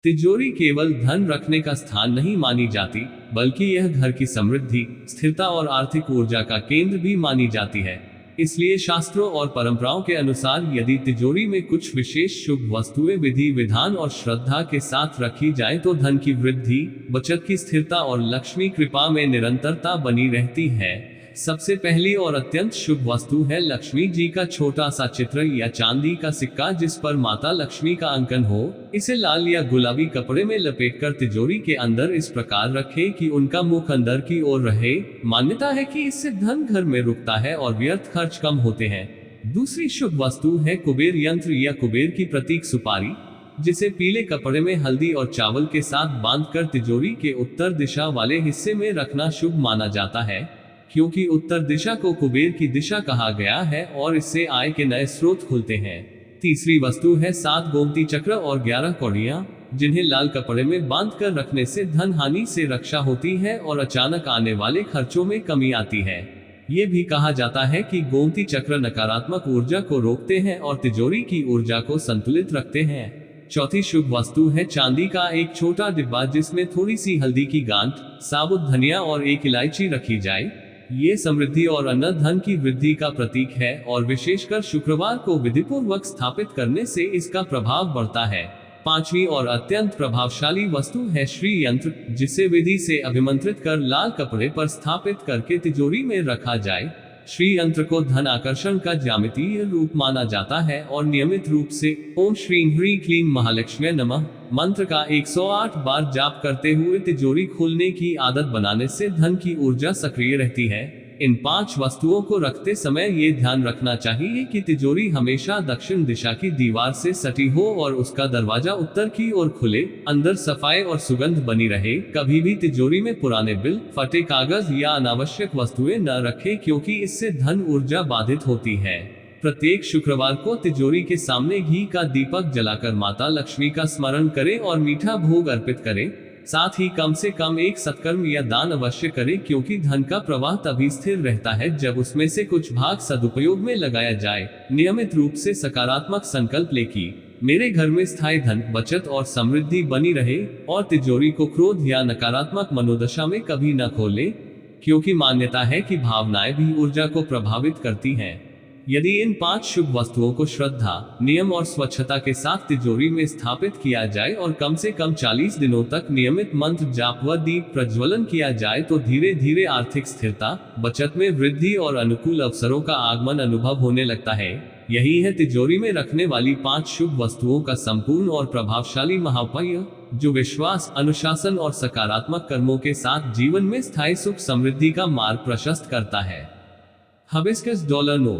तिजोरी केवल धन रखने का स्थान नहीं मानी जाती, बल्कि यह घर की समृद्धि, स्थिरता और आर्थिक ऊर्जा का केंद्र भी मानी जाती है। इसलिए शास्त्रों और परंपराओं के अनुसार यदि तिजोरी में कुछ विशेष शुभ वस्तुएं विधि विधान और श्रद्धा के साथ रखी जाए तो धन की वृद्धि, बचत की स्थिरता और लक्ष्मी कृपा में निरंतरता बनी रहती है। सबसे पहली और अत्यंत शुभ वस्तु है लक्ष्मी जी का छोटा सा चित्र या चांदी का सिक्का जिस पर माता लक्ष्मी का अंकन हो। इसे लाल या गुलाबी कपड़े में लपेटकर तिजोरी के अंदर इस प्रकार रखें कि उनका मुख अंदर की ओर रहे। मान्यता है कि इससे धन घर में रुकता है और व्यर्थ खर्च कम होते हैं। दूसरी शुभ वस्तु है कुबेर यंत्र या कुबेर की प्रतीक सुपारी, जिसे पीले कपड़े में हल्दी और चावल के साथ बांधकर तिजोरी के उत्तर दिशा वाले हिस्से में रखना शुभ माना जाता है, क्योंकि उत्तर दिशा को कुबेर की दिशा कहा गया है और इससे आय के नए स्रोत खुलते हैं। तीसरी वस्तु है 7 गोमती चक्र और 11 कौड़ियां, जिन्हें लाल कपड़े में बांधकर रखने से धन हानि से रक्षा होती है और अचानक आने वाले खर्चों में कमी आती है। ये भी कहा जाता है कि गोमती चक्र नकारात्मक ऊर्जा को रोकते हैं और तिजोरी की ऊर्जा को संतुलित रखते हैं। चौथी शुभ वस्तु है चांदी का एक छोटा डिब्बा जिसमें थोड़ी सी हल्दी की गांठ, साबुत धनिया और एक इलायची रखी जाए। ये समृद्धि और अन्न धन की वृद्धि का प्रतीक है और विशेषकर शुक्रवार को विधिपूर्वक स्थापित करने से इसका प्रभाव बढ़ता है। पांचवी और अत्यंत प्रभावशाली वस्तु है श्री यंत्र, जिसे विधि से अभिमंत्रित कर लाल कपड़े पर स्थापित करके तिजोरी में रखा जाए। श्री यंत्र को धन आकर्षण का ज्यामितीय रूप माना जाता है और नियमित रूप से ओम श्री ह्रीं क्लीं महालक्ष्मी नमः मंत्र का 108 बार जाप करते हुए तिजोरी खोलने की आदत बनाने से धन की ऊर्जा सक्रिय रहती है। इन 5 वस्तुओं को रखते समय ये ध्यान रखना चाहिए कि तिजोरी हमेशा दक्षिण दिशा की दीवार से सटी हो और उसका दरवाजा उत्तर की ओर खुले। अंदर सफाई और सुगंध बनी रहे। कभी भी तिजोरी में पुराने बिल, फटे कागज या अनावश्यक वस्तुएं न रखें, क्योंकि इससे धन ऊर्जा बाधित होती है। प्रत्येक शुक्रवार को तिजोरी के सामने घी का दीपक जलाकर माता लक्ष्मी का स्मरण करें और मीठा भोग अर्पित करें। साथ ही कम से कम एक सत्कर्म या दान अवश्य करें, क्योंकि धन का प्रवाह तभी स्थिर रहता है जब उसमें से कुछ भाग सदुपयोग में लगाया जाए। नियमित रूप से सकारात्मक संकल्प लें कि मेरे घर में स्थायी धन, बचत और समृद्धि बनी रहे, और तिजोरी को क्रोध या नकारात्मक मनोदशा में कभी न खोलें, क्योंकि मान्यता है कि भावनाएं भी ऊर्जा को प्रभावित करती हैं। यदि इन 5 शुभ वस्तुओं को श्रद्धा, नियम और स्वच्छता के साथ तिजोरी में स्थापित किया जाए और कम से कम 40 दिनों तक नियमित मंत्र जाप व दीप प्रज्वलन किया जाए तो धीरे धीरे आर्थिक स्थिरता, बचत में वृद्धि और अनुकूल अवसरों का आगमन अनुभव होने लगता है। यही है तिजोरी में रखने वाली 5 शुभ वस्तुओं का संपूर्ण और प्रभावशाली महाउपाय, जो विश्वास, अनुशासन और सकारात्मक कर्मों के साथ जीवन में स्थायी सुख समृद्धि का मार्ग प्रशस्त करता है। Hibiscus dollar note.